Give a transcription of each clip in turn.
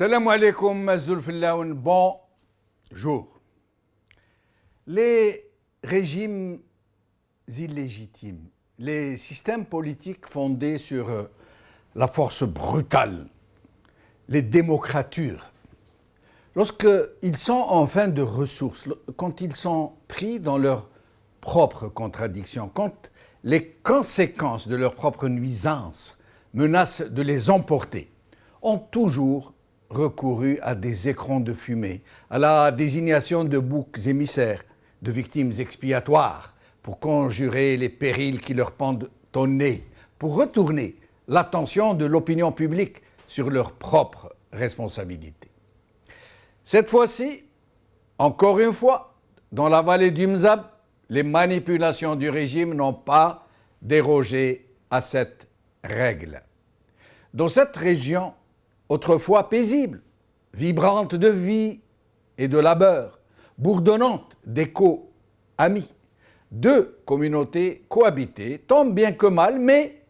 Salam alaikum, Zulfillaoun, bonjour. Les régimes illégitimes, les systèmes politiques fondés sur la force brutale, les démocratures, lorsqu'ils sont en fin de ressources, quand ils sont pris dans leurs propres contradictions, quand les conséquences de leurs propres nuisances menacent de les emporter, ont toujours recouru à des écrans de fumée, à la désignation de boucs émissaires, de victimes expiatoires, pour conjurer les périls qui leur pendent au nez, pour retourner l'attention de l'opinion publique sur leurs propres responsabilités. Cette fois-ci, encore une fois, dans la vallée du Mzab, les manipulations du régime n'ont pas dérogé à cette règle. Dans cette région, autrefois paisible, vibrante de vie et de labeur, bourdonnante d'échos amis, deux communautés cohabitaient, tant bien que mal, mais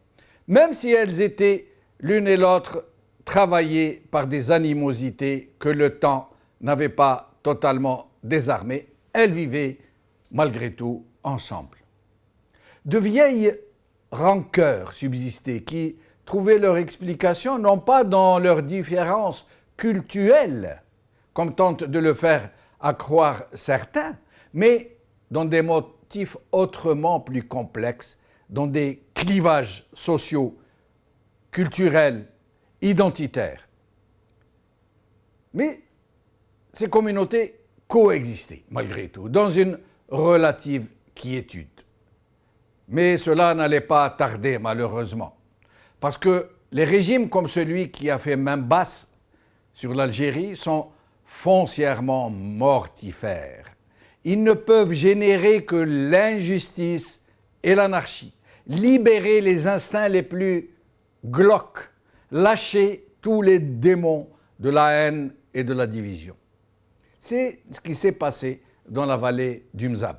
même si elles étaient l'une et l'autre travaillées par des animosités que le temps n'avait pas totalement désarmées, elles vivaient malgré tout ensemble. De vieilles rancœurs subsistaient qui trouvaient leur explication non pas dans leurs différences cultuelles, comme tentent de le faire accroire certains, mais dans des motifs autrement plus complexes, dans des clivages sociaux, culturels, identitaires. Mais ces communautés coexistaient malgré tout, dans une relative quiétude. Mais cela n'allait pas tarder malheureusement, parce que les régimes comme celui qui a fait main basse sur l'Algérie sont foncièrement mortifères. Ils ne peuvent générer que l'injustice et l'anarchie, libérer les instincts les plus glauques, lâcher tous les démons de la haine et de la division. C'est ce qui s'est passé dans la vallée du Mzab.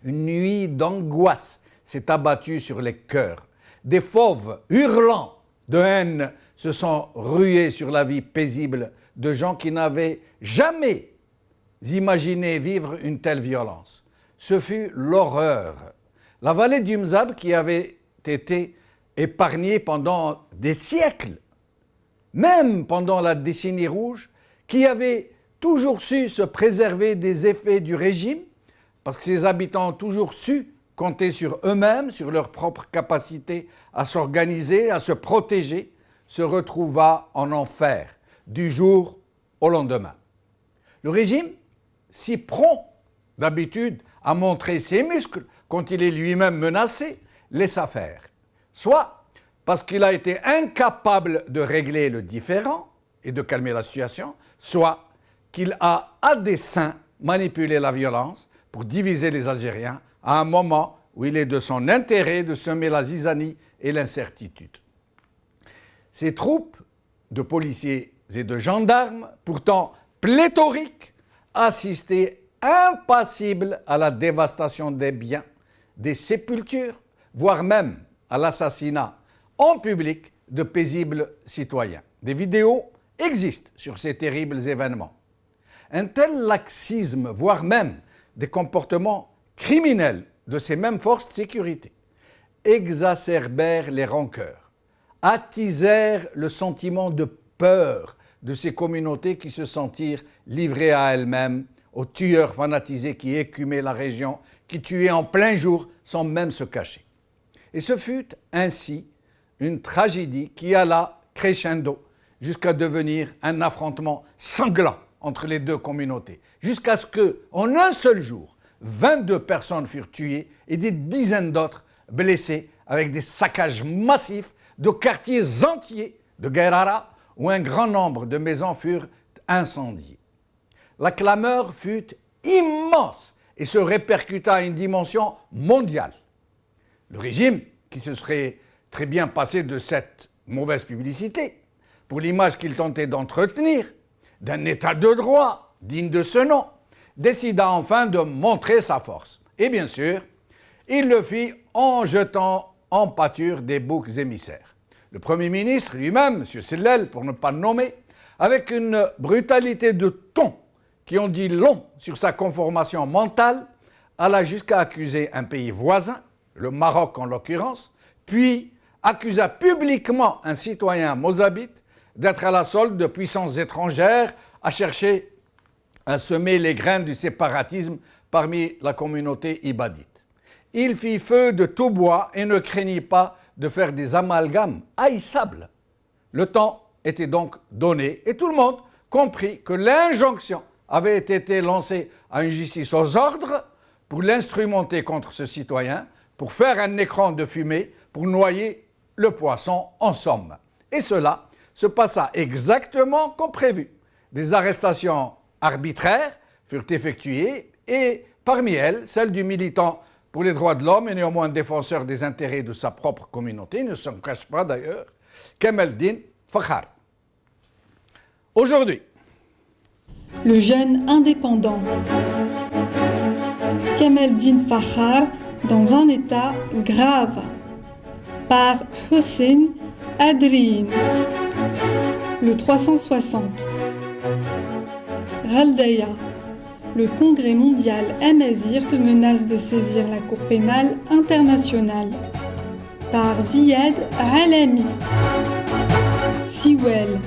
Une nuit d'angoisse s'est abattue sur les cœurs. Des fauves hurlants de haine se sont rués sur la vie paisible de gens qui n'avaient jamais imaginé vivre une telle violence. Ce fut l'horreur. La vallée du Mzab, qui avait été épargnée pendant des siècles, même pendant la décennie rouge, qui avait toujours su se préserver des effets du régime, parce que ses habitants ont toujours su compter sur eux-mêmes, sur leur propre capacité à s'organiser, à se protéger, se retrouva en enfer du jour au lendemain. Le régime, si prompt d'habitude à montrer ses muscles quand il est lui-même menacé, laissa faire. Soit parce qu'il a été incapable de régler le différend et de calmer la situation, soit qu'il a à dessein manipulé la violence pour diviser les Algériens à un moment où il est de son intérêt de semer la zizanie et l'incertitude. Ces troupes de policiers et de gendarmes, pourtant pléthoriques, assistaient impassibles à la dévastation des biens, des sépultures, voire même à l'assassinat en public de paisibles citoyens. Des vidéos existent sur ces terribles événements. Un tel laxisme, voire même des comportements criminels de ces mêmes forces de sécurité, exacerbèrent les rancœurs, attisèrent le sentiment de peur de ces communautés qui se sentirent livrées à elles-mêmes, aux tueurs fanatisés qui écumaient la région, qui tuaient en plein jour sans même se cacher. Et ce fut ainsi une tragédie qui alla crescendo jusqu'à devenir un affrontement sanglant entre les deux communautés, jusqu'à ce qu'en un seul jour, 22 personnes furent tuées et des dizaines d'autres blessées avec des saccages massifs de quartiers entiers de Guérara où un grand nombre de maisons furent incendiées. La clameur fut immense et se répercuta à une dimension mondiale. Le régime, qui se serait très bien passé de cette mauvaise publicité, pour l'image qu'il tentait d'entretenir, d'un état de droit digne de ce nom, décida enfin de montrer sa force. Et bien sûr, il le fit en jetant en pâture des boucs émissaires. Le Premier ministre lui-même, M. Sellel, pour ne pas le nommer, avec une brutalité de ton qui ont dit long sur sa conformation mentale, alla jusqu'à accuser un pays voisin, le Maroc en l'occurrence, puis accusa publiquement un citoyen mozabite d'être à la solde de puissances étrangères à chercher à semer les graines du séparatisme parmi la communauté ibadite. Il fit feu de tout bois et ne craignit pas de faire des amalgames haïssables. Le temps était donc donné et tout le monde comprit que l'injonction avait été lancée à une justice aux ordres pour l'instrumenter contre ce citoyen, pour faire un écran de fumée, pour noyer le poisson en somme. Et cela se passa exactement comme prévu. Des arrestations arbitraires furent effectuées et parmi elles, celle du militant pour les droits de l'homme et néanmoins défenseur des intérêts de sa propre communauté, il ne s'en cache pas d'ailleurs, Kamel Din Fakhar. Aujourd'hui, le jeune indépendant Kamel Din Fakhar dans un état grave par Hussein Adrien. Le 360. Raldaya. Le Congrès mondial Amazigh menace de saisir la Cour pénale internationale. Par Ziad Alami. Siwel.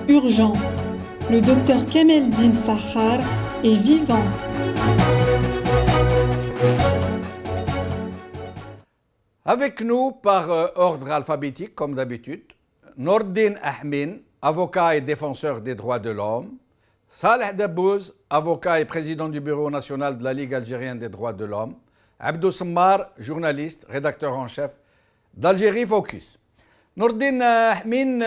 Urgent. Le docteur Kamel Din Fakhar est vivant. Avec nous, par ordre alphabétique, comme d'habitude, Nordin Ahmin, avocat et défenseur des droits de l'homme, Saleh Dabbouz, avocat et président du Bureau national de la Ligue algérienne des droits de l'homme, Abdou Semmar, journaliste, rédacteur en chef d'Algérie Focus. Nordin Ahmin,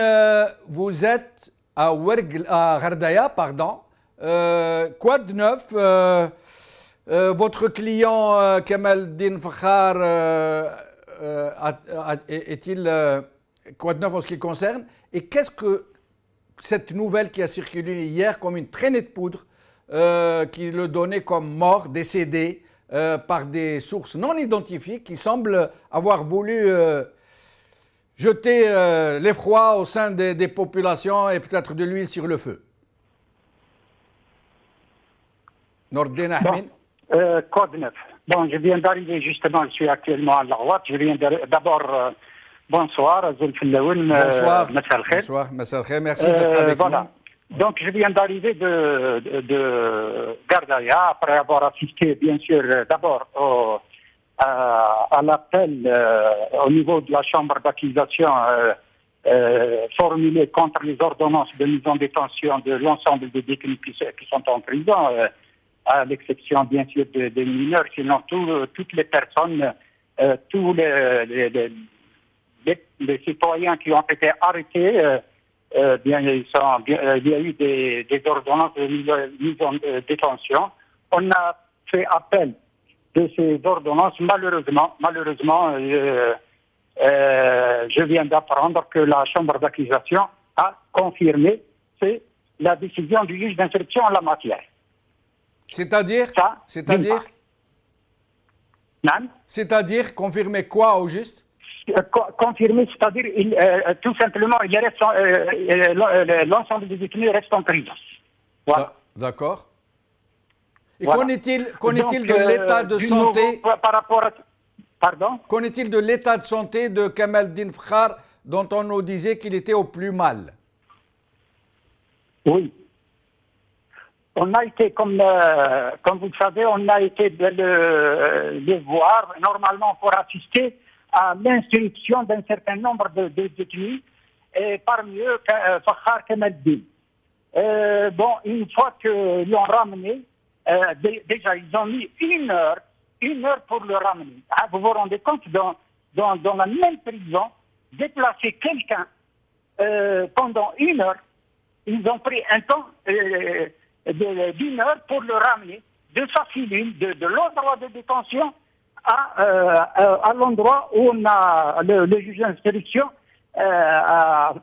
vous êtes à Ghardaya, pardon. Quoi de neuf? Votre client Kamel Din Fakhar est-il quoi de neuf en ce qui le concerne? Et qu'est-ce que cette nouvelle qui a circulé hier comme une traînée de poudre qui le donnait comme mort, décédé par des sources non identifiées qui semblent avoir voulu jeter l'effroi au sein des populations et peut-être de l'huile sur le feu? Nordin Ahmin. Code 9. Bon, je viens d'arriver justement, je suis actuellement à la droite. Je viens d'abord, bonsoir, Zulfillaoun. Bonsoir, Massa Khair, merci d'être avec voilà. Nous. Donc, je viens d'arriver de Ghardaya, après avoir assisté, bien sûr, d'abord à l'appel au niveau de la chambre d'accusation formulé contre les ordonnances de mise en détention de l'ensemble des détenus qui sont en prison. À l'exception bien sûr des mineurs, sinon toutes les personnes, tous les citoyens qui ont été arrêtés, il y a eu des ordonnances de mise en détention. On a fait appel de ces ordonnances. Malheureusement, je viens d'apprendre que la chambre d'accusation a confirmé la décision du juge d'instruction en la matière. C'est-à-dire C'est-à-dire confirmer quoi au juste? Confirmer, c'est-à-dire tout simplement l'ensemble des détenus restent en prison. Voilà. D'accord. Et voilà. qu'en est-il de l'état de santé par rapport à... Pardon? Qu'en est-il de l'état de santé de Kamel Din Fakhar dont on nous disait qu'il était au plus mal? Oui. On a été, comme vous le savez, on a été le voir normalement pour assister à l'instruction d'un certain nombre de détenus, et parmi eux, Fakhar Kamel Din. Bon, une fois qu'ils l'ont ramené, déjà ils ont mis une heure pour le ramener. Ah, vous vous rendez compte, dans la même prison, déplacer quelqu'un pendant une heure, ils ont pris un temps d'une heure pour le ramener de sa cellule, de l'endroit de détention à l'endroit où on a le juge d'instruction a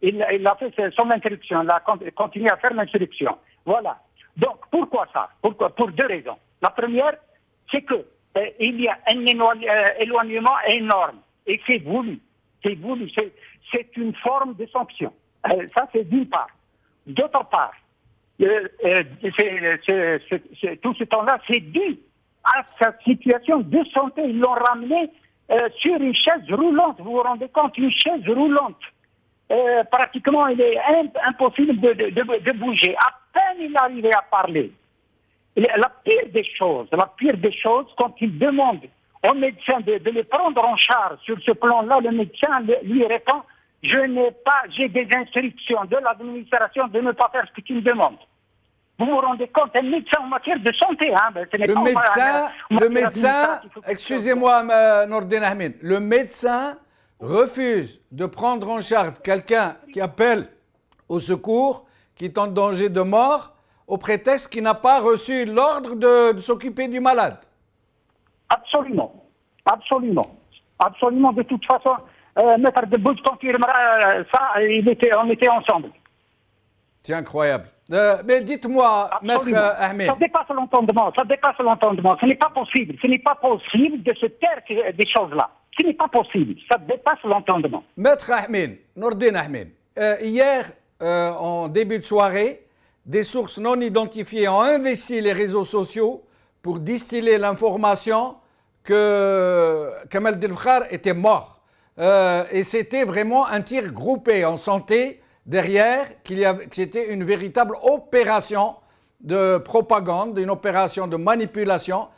il a fait son instruction, il a continué à faire l'instruction. Voilà. Donc, pourquoi ça? Pour deux raisons. La première, c'est que il y a un éloignement énorme, et c'est voulu. C'est voulu, c'est une forme de sanction. Ça, c'est d'une part. D'autre part, tout ce temps-là, c'est dû à sa situation de santé. Ils l'ont ramené sur une chaise roulante. Vous vous rendez compte, une chaise roulante. Pratiquement, il est impossible de bouger. À peine il arrivait à parler. La pire des choses, quand il demande au médecin de le prendre en charge sur ce plan-là, le médecin lui répond: j'ai des instructions de l'administration de ne pas faire ce qu'il me demande. Vous vous rendez compte, un médecin en matière de santé, hein, le médecin, excusez-moi Nordin Ahmed, le médecin refuse de prendre en charge quelqu'un qui appelle au secours, qui est en danger de mort, au prétexte qu'il n'a pas reçu l'ordre de s'occuper du malade. Absolument. De toute façon, Maître Debbouze confirmera ça, on était ensemble. C'est incroyable. Mais dites-moi, Maître Ahmed. Ça dépasse l'entendement. Ce n'est pas possible de se taire des choses-là. Ce n'est pas possible. Ça dépasse l'entendement. Maître Ahmed, Nordin Ahmed, hier, en début de soirée, des sources non identifiées ont investi les réseaux sociaux pour distiller l'information que Kamel Dinfkhar était mort. Et c'était vraiment un tir groupé. On sentait derrière que c'était une véritable opération de propagande, une opération de manipulation.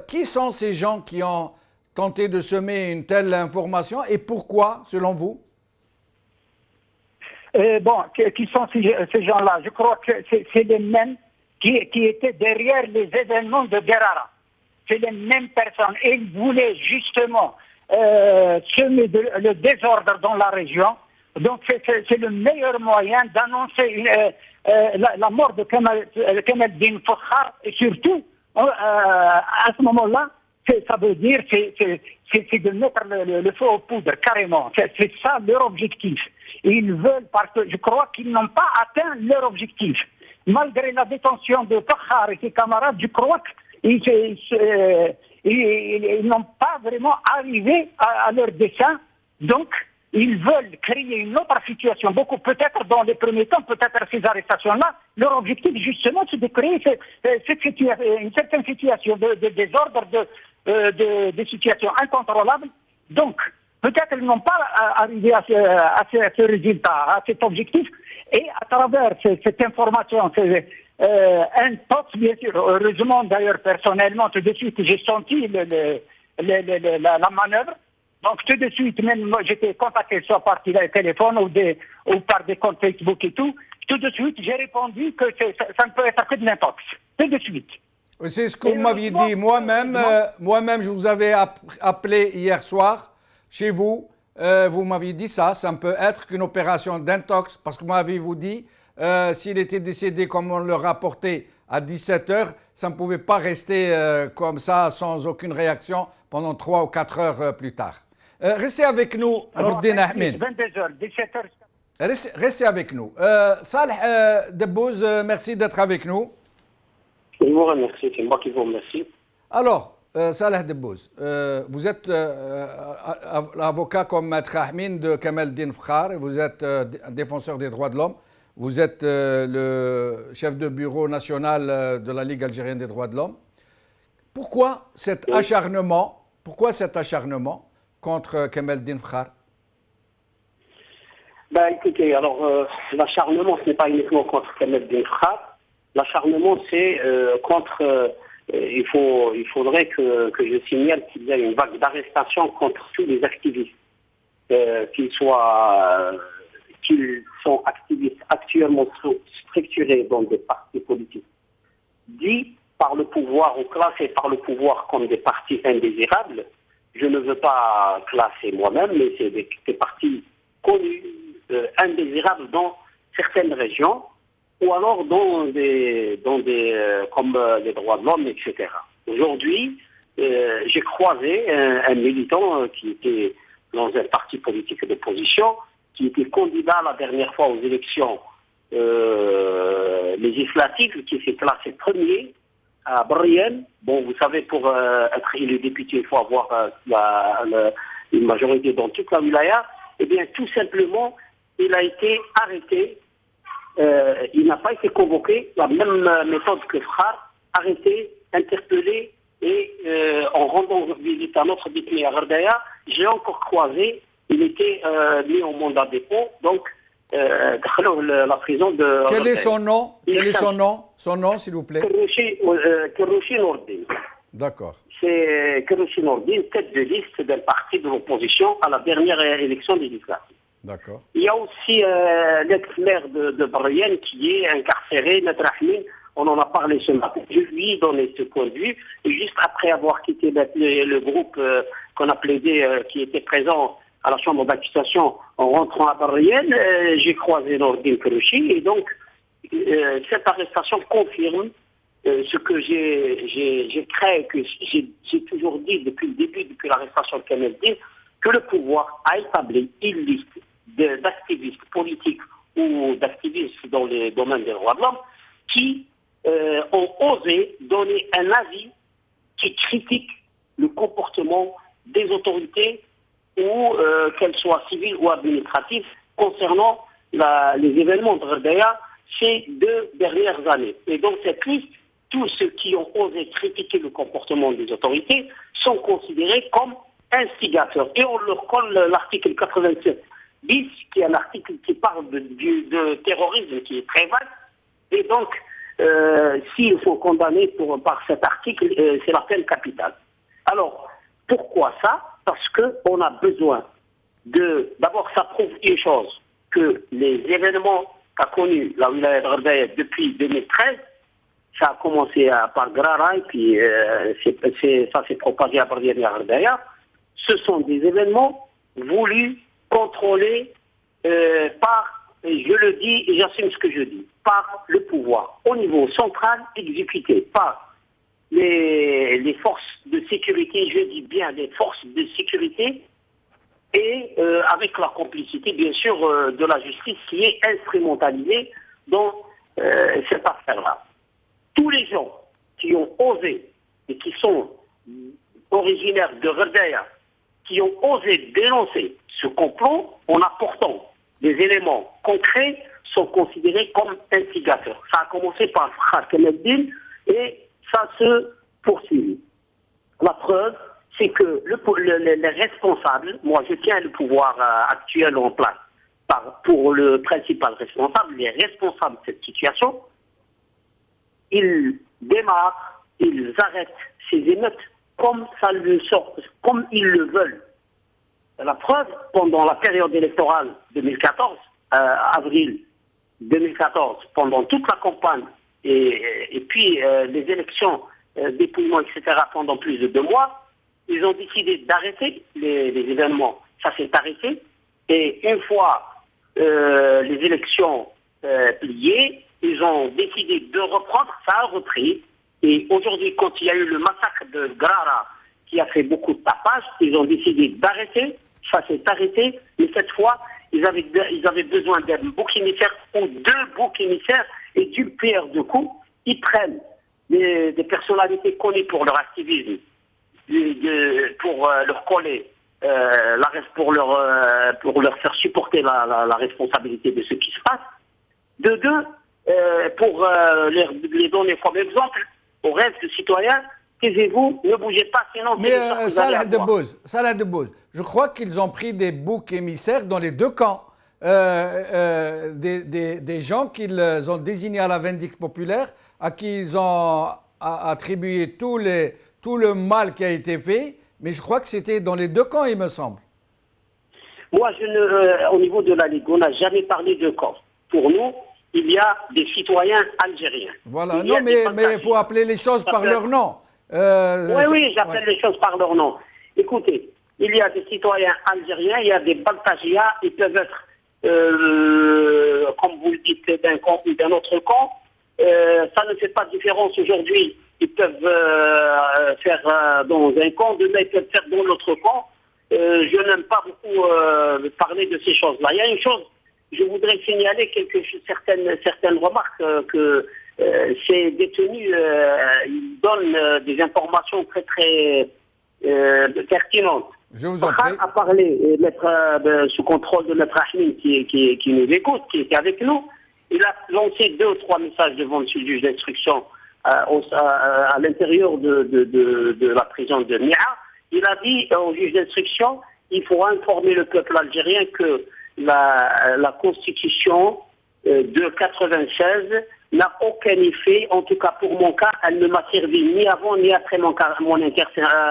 Qui sont ces gens qui ont tenté de semer une telle information et pourquoi, selon vous? Qui sont ces gens-là? Je crois que c'est les mêmes qui étaient derrière les événements de Guerrara. C'est les mêmes personnes. Et ils voulaient justement semer le désordre dans la région. Donc c'est le meilleur moyen d'annoncer la mort de Kamel Dinfkhar. Et surtout, à ce moment-là, ça veut dire c'est de mettre le feu aux poudres, carrément. C'est ça leur objectif. Et ils veulent, parce que je crois qu'ils n'ont pas atteint leur objectif. Malgré la détention de Fakhar et ses camarades, je crois qu'ils n'ont pas vraiment arrivé à leur dessein. Donc, ils veulent créer une autre situation, peut-être dans les premiers temps, peut-être ces arrestations-là. Leur objectif, justement, c'est de créer une certaine situation de désordre, de situation incontrôlable. Donc, peut-être qu'ils n'ont pas arrivé à ce résultat, à cet objectif. Et à travers cette information, un poste, bien sûr, heureusement d'ailleurs, personnellement, tout de suite, j'ai senti la manœuvre. Donc tout de suite, même moi, j'étais contacté soit par téléphone ou par des comptes Facebook et tout. Tout de suite, j'ai répondu que ça ne peut être que de n'importe. Tout de suite. C'est ce que vous m'aviez dit. Moi-même, je vous avais appelé hier soir chez vous. Vous m'aviez dit ça ne peut être qu'une opération d'intox, parce que m'avez-vous dit, s'il était décédé comme on le rapportait à 17h, ça ne pouvait pas rester comme ça, sans aucune réaction, pendant 3 ou 4 heures plus tard. Restez avec nous, Nordin Ahmed. 22h, 17h. Restez avec nous. Saleh Debbouze, merci d'être avec nous. Je vous remercie, c'est moi qui vous remercie. Alors, Saleh Debbouze, vous êtes avocat comme Maître Ahmed de Kamel Dinfkhar, vous êtes un défenseur des droits de l'homme, vous êtes le chef de bureau national de la Ligue algérienne des droits de l'homme. Pourquoi cet acharnement contre Kamel Dinfkhar? Écoutez, alors l'acharnement, ce n'est pas uniquement contre Kamel Dinfkhar. L'acharnement, c'est contre... il faudrait que je signale qu'il y a une vague d'arrestation contre tous les activistes, qu'ils sont activistes actuellement structurés dans des partis politiques, dits par le pouvoir ou classés par le pouvoir comme des partis indésirables. Je ne veux pas classer moi-même, mais c'est des partis connus, indésirables dans certaines régions, ou alors comme les droits de l'homme, etc. Aujourd'hui, j'ai croisé un militant qui était dans un parti politique d'opposition, qui était candidat la dernière fois aux élections législatives, qui s'est classé premier à Brienne. Bon, vous savez, pour être élu député, il faut avoir une majorité dans toute la wilaya, eh bien, tout simplement, il a été arrêté. Il n'a pas été convoqué, la même méthode que Frère, arrêté, interpellé, et en rendant visite à notre détenu à Gherdaya, j'ai encore croisé, il était mis en mandat de dépôt, donc la prison de... Quel est son nom? Quel est son nom? Son nom, s'il vous plaît. Kerrouchi Nourdine. D'accord. C'est Kerrouchi Nourdine, tête de liste d'un parti de l'opposition à la dernière élection législative. D'accord. Il y a aussi l'ex-maire de Barrienne qui est incarcéré, Nadrahmine. On en a parlé ce matin. Je lui ai donné ce point de vue. Et juste après avoir quitté le groupe qu'on a plaidé, qui était présent à la chambre d'accusation en rentrant à Barrienne, j'ai croisé Nourdine Kerrouchi. Et donc, cette arrestation confirme ce que j'ai créé, que j'ai toujours dit depuis le début, depuis l'arrestation de Kamel Din, que le pouvoir a établi une liste d'activistes politiques ou d'activistes dans les domaines des droits de l'homme qui ont osé donner un avis qui critique le comportement des autorités, ou qu'elles soient civiles ou administratives, concernant les événements de Gherdaya ces 2 dernières années. Et donc cette liste, tous ceux qui ont osé critiquer le comportement des autorités sont considérés comme instigateurs. Et on leur colle l'article 87 bis, qui est un article qui parle de terrorisme, qui est très vague. Et donc, s'ils sont condamnés par cet article, c'est la peine capitale. Alors, pourquoi ça? Parce qu'on a besoin d'abord, ça prouve une chose, que les événements qu'a connus la wilaya de Gherdaya depuis 2013, ça a commencé par Grara, et puis ça s'est propagé à Barrière et à Gherdaya. Ce sont des événements voulus, contrôlés par, et je le dis et j'assume ce que je dis, par le pouvoir, au niveau central, exécuté par les forces de sécurité, je dis bien les forces de sécurité, et avec la complicité, bien sûr, de la justice qui est instrumentalisée dans cette affaire-là. Tous les gens qui ont osé et qui sont originaires de Gherdaya, qui ont osé dénoncer ce complot en apportant des éléments concrets, sont considérés comme instigateurs. Ça a commencé par Frère Kamel Din et ça se poursuit. La preuve, c'est que les responsables, moi je tiens le pouvoir actuel en place pour le principal responsable, les responsables de cette situation, ils démarrent, ils arrêtent ces émeutes comme ça le sort, comme ils le veulent. La preuve, pendant la période électorale 2014, avril 2014, pendant toute la campagne, et puis les élections, dépouillement, etc., pendant plus de 2 mois, ils ont décidé d'arrêter les événements. Ça s'est arrêté, et une fois les élections pliées, ils ont décidé de reprendre, ça a repris. Et aujourd'hui, quand il y a eu le massacre de Grara, qui a fait beaucoup de tapage, ils ont décidé d'arrêter, ça s'est arrêté, mais cette fois, ils avaient besoin d'un bouc émissaire ou 2 boucs émissaires, et d'une pierre de coups, ils prennent des personnalités connues pour leur activisme, pour leur coller, pour leur faire supporter la responsabilité de ce qui se passe. De 2, pour les donner comme exemple au reste de citoyens, taisez-vous, ne bougez pas, sinon... Mais Salah Debbouz, je crois qu'ils ont pris des boucs émissaires dans les 2 camps. Des gens qu'ils ont désignés à la vindicte populaire, à qui ils ont attribué tout le mal qui a été fait, mais je crois que c'était dans les 2 camps, il me semble. Moi, au niveau de la Ligue, on n'a jamais parlé de camp. Pour nous, il y a des citoyens algériens. Voilà, non, mais il faut appeler les choses par leur nom. Oui, j'appelle les choses par leur nom. Écoutez, il y a des citoyens algériens, il y a des Baltagia, ils peuvent être, comme vous le dites, d'un camp ou d'un autre camp. Ça ne fait pas de différence aujourd'hui. Ils peuvent faire dans un camp, demain ils peuvent faire dans l'autre camp. Je n'aime pas beaucoup parler de ces choses-là. Il y a une chose, je voudrais signaler certaines remarques que ces détenus ils donnent des informations très très pertinentes. Je vous en prie. A parlé, sous contrôle de notre Ahmed qui nous écoute, qui est avec nous. Il a lancé 2 ou 3 messages devant le juge d'instruction à l'intérieur de la prison de Nia. Il a dit au juge d'instruction, il faut informer le peuple algérien que la constitution de 96 n'a aucun effet, en tout cas pour mon cas, elle ne m'a servi ni avant ni après mon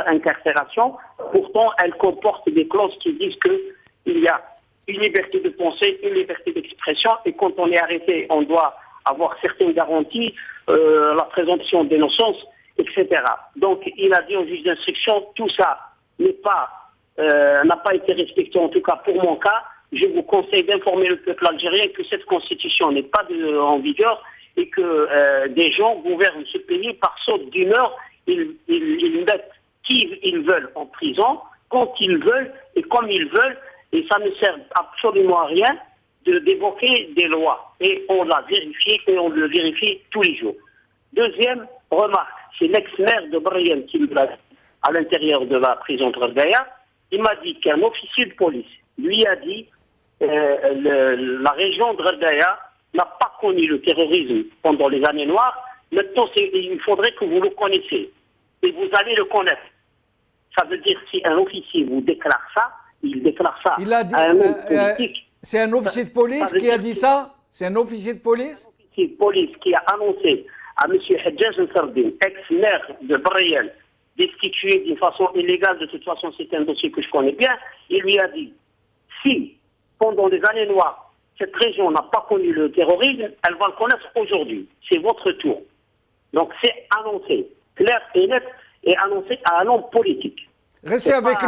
incarcération. Pourtant, elle comporte des clauses qui disent qu'il y a une liberté de pensée, une liberté d'expression, et quand on est arrêté, on doit avoir certaines garanties, la présomption d'innocence, etc. Donc, il a dit au juge d'instruction, tout ça n'a pas été respecté, en tout cas pour mon cas. Je vous conseille d'informer le peuple algérien que cette constitution n'est pas en vigueur et que des gens gouvernent ce pays par saute d'humeur. Ils mettent qui ils veulent en prison, quand ils veulent et comme ils veulent, et ça ne sert absolument à rien d'évoquer des lois. Et on l'a vérifié et on le vérifie tous les jours. Deuxième remarque, c'est l'ex-maire de Brian qui me l'a dit à l'intérieur de la prison de Gherdaya. Il m'a dit qu'un officier de police lui a dit la région de Gherdaya n'a pas connu le terrorisme pendant les années noires. Maintenant, il faudrait que vous le connaissiez. Et vous allez le connaître. Ça veut dire si un officier vous déclare ça, il déclare ça Il a dit, à un homme politique. c'est un officier de police qui a dit ça? C'est un officier de police? Un officier de police qui a annoncé à M. Hedjaz Nsardin, ex-maire de Brian, destitué d'une façon illégale, de toute façon c'est un dossier que je connais bien, il lui a dit, si pendant les années noires, cette région n'a pas connu le terrorisme, elle va le connaître aujourd'hui. C'est votre tour. Donc c'est annoncé, clair et net, et annoncé à un homme politique. Restez avec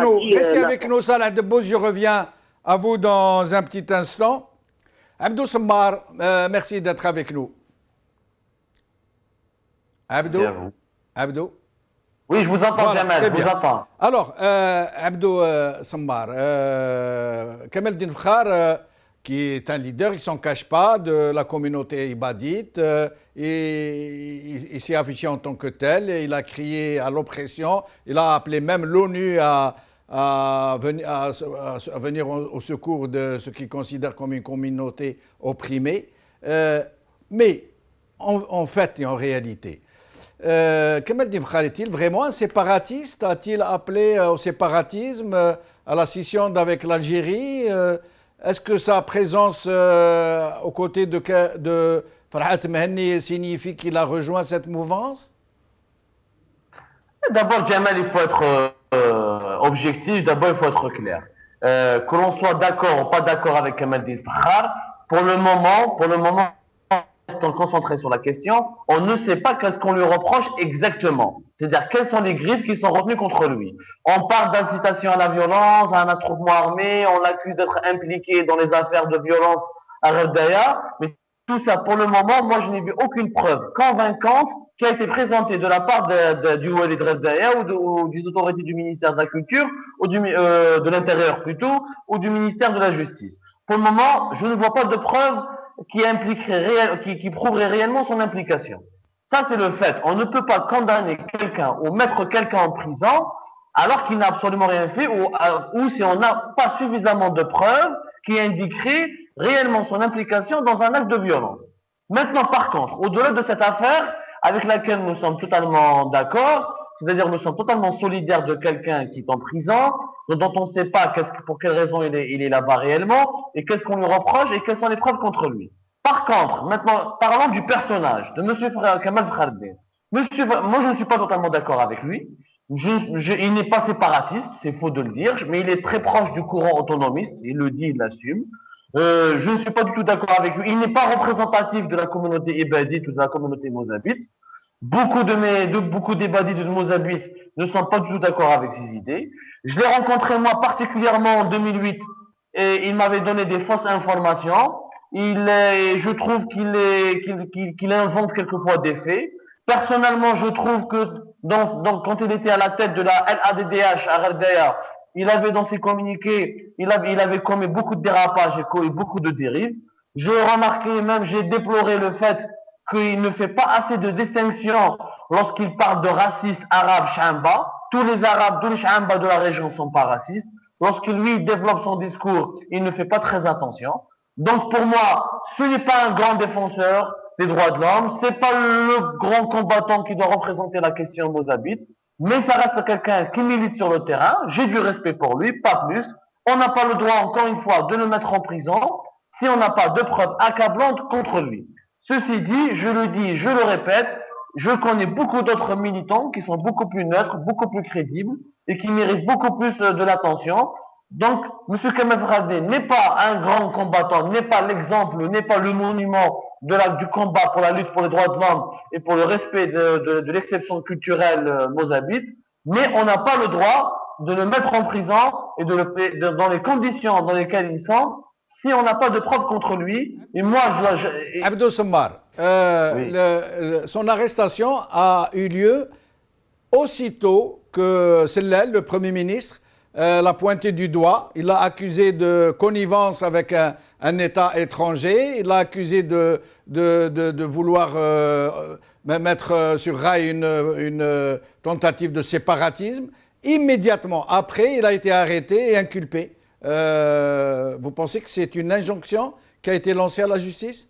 nous, Salah Debbouze, je reviens à vous dans un petit instant. Abdou Semmar, merci d'être avec nous. Abdou? Oui, je vous entends, voilà, Jamal, je vous entends. Alors, Abdou Semmar, Kamel Din Fkhar, qui est un leader, il ne s'en cache pas, de la communauté ibadite, et il s'est affiché en tant que tel, et il a crié à l'oppression, il a appelé même l'ONU à venir au secours de ce qu'il considère comme une communauté opprimée. Mais en fait et en réalité, Kamel Din Fkhar est-il vraiment un séparatiste? A-t-il appelé au séparatisme, à la scission avec l'Algérie? Est-ce que sa présence aux côtés de Farhat Mehenni signifie qu'il a rejoint cette mouvance? D'abord, Jamal, il faut être objectif, d'abord il faut être clair. Que l'on soit d'accord ou pas d'accord avec Kamel Din Fkhar, pour le moment, restant concentré sur la question, on ne sait pas qu'est-ce qu'on lui reproche exactement. C'est-à-dire quelles sont les griffes qui sont retenues contre lui. On parle d'incitation à la violence, à un attroupement armé, on l'accuse d'être impliqué dans les affaires de violence à Gherdaya, mais tout ça, pour le moment, moi je n'ai vu aucune preuve convaincante qui a été présentée de la part du Wali de Gherdaya ou des autorités du ministère de la Culture, ou de l'Intérieur plutôt, ou du ministère de la Justice. Pour le moment, je ne vois pas de preuve qui prouverait réellement son implication. Ça, c'est le fait. On ne peut pas condamner quelqu'un ou mettre quelqu'un en prison alors qu'il n'a absolument rien fait ou si on n'a pas suffisamment de preuves qui indiqueraient réellement son implication dans un acte de violence. Maintenant, par contre, au-delà de cette affaire avec laquelle nous sommes totalement d'accord, c'est-à-dire nous sommes totalement solidaires de quelqu'un qui est en prison, dont on ne sait pas pour quelle raison il est là-bas réellement, et qu'est-ce qu'on lui reproche, et quelles sont les preuves contre lui. Par contre, maintenant, parlons du personnage de M. Kamel Fkhardin. Moi, je ne suis pas totalement d'accord avec lui. Il n'est pas séparatiste, c'est faux de le dire, mais il est très proche du courant autonomiste, il le dit, il l'assume. Je ne suis pas du tout d'accord avec lui. Il n'est pas représentatif de la communauté ibadite ou de la communauté mozabite. Beaucoup d'ibadites de Mozambique ne sont pas du tout d'accord avec ces idées. Je l'ai rencontré moi particulièrement en 2008 et il m'avait donné des fausses informations. Je trouve qu'il invente quelquefois des faits. Personnellement, je trouve que quand il était à la tête de la LADDH à Gherdaya, il avait dans ses communiqués, il avait commis beaucoup de dérapages et beaucoup de dérives. J'ai remarqué même, j'ai déploré le fait qu'il ne fait pas assez de distinction lorsqu'il parle de racistes arabes chamba. tous les Arabes, tous les Shamba de la région sont pas racistes. Lorsque lui développe son discours, il ne fait pas très attention. Donc pour moi, ce n'est pas un grand défenseur des droits de l'homme, c'est pas le grand combattant qui doit représenter la question mozabite, mais ça reste quelqu'un qui milite sur le terrain. J'ai du respect pour lui, pas plus. On n'a pas le droit, encore une fois, de le mettre en prison si on n'a pas de preuves accablantes contre lui. Ceci dit, je le dis, je le répète, je connais beaucoup d'autres militants qui sont beaucoup plus neutres, beaucoup plus crédibles et qui méritent beaucoup plus de l'attention. Donc, M. Kamel Fradé n'est pas un grand combattant, n'est pas l'exemple, n'est pas le monument du combat pour la lutte pour les droits de l'homme et pour le respect de l'exception culturelle mozabite, mais on n'a pas le droit de le mettre en prison et dans les conditions dans lesquelles ils sont, si on n'a pas de preuves contre lui. Et moi, Abdou Sammar, Oui. son arrestation a eu lieu aussitôt que Sellel, le Premier ministre, l'a pointé du doigt. Il l'a accusé de connivence avec un État étranger. Il l'a accusé de vouloir mettre sur rail une tentative de séparatisme. Immédiatement après, il a été arrêté et inculpé. Vous pensez que c'est une injonction qui a été lancée à la justice?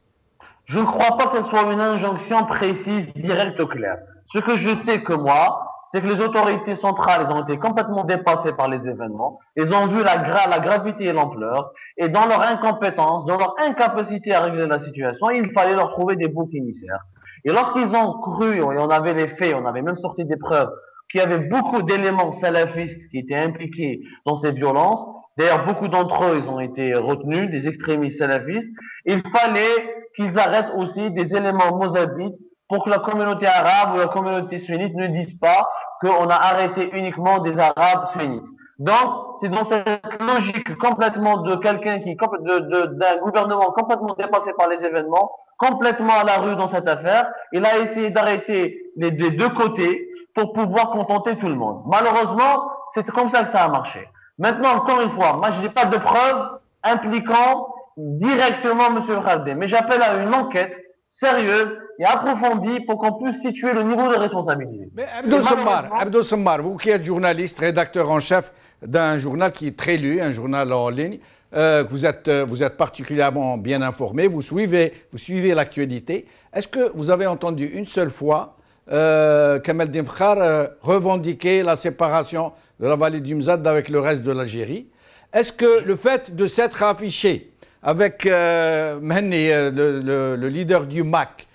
Je ne crois pas que ce soit une injonction précise, directe, claire. Ce que je sais que moi, c'est que les autorités centrales, elles ont été complètement dépassées par les événements. Elles ont vu la gravité et l'ampleur. Et dans leur incompétence, dans leur incapacité à régler la situation, il fallait leur trouver des boucs émissaires. Et lorsqu'ils ont cru, et on avait les faits, on avait même sorti des preuves, qu'il y avait beaucoup d'éléments salafistes qui étaient impliqués dans ces violences. D'ailleurs, beaucoup d'entre eux, ils ont été retenus, des extrémistes salafistes. Il fallait qu'ils arrêtent aussi des éléments mozabites pour que la communauté arabe ou la communauté sunnite ne dise pas qu'on a arrêté uniquement des arabes sunnites. Donc, c'est dans cette logique complètement de quelqu'un d'un gouvernement complètement dépassé par les événements, complètement à la rue dans cette affaire. Il a essayé d'arrêter des deux côtés pour pouvoir contenter tout le monde. Malheureusement, c'est comme ça que ça a marché. Maintenant, encore une fois, moi, je n'ai pas de preuves impliquant directement M. Khaldé, mais j'appelle à une enquête sérieuse et approfondie pour qu'on puisse situer le niveau de responsabilité. Mais Abdou Sammar, vous qui êtes journaliste, rédacteur en chef d'un journal qui est très lu, un journal en ligne, vous êtes particulièrement bien informé, vous suivez l'actualité. Est-ce que vous avez entendu une seule fois Kamel Dimkhar revendiquer la séparation de la vallée du Mzad avec le reste de l'Algérie? Est-ce que le fait de s'être affiché avec Mhenni, le leader du MAC,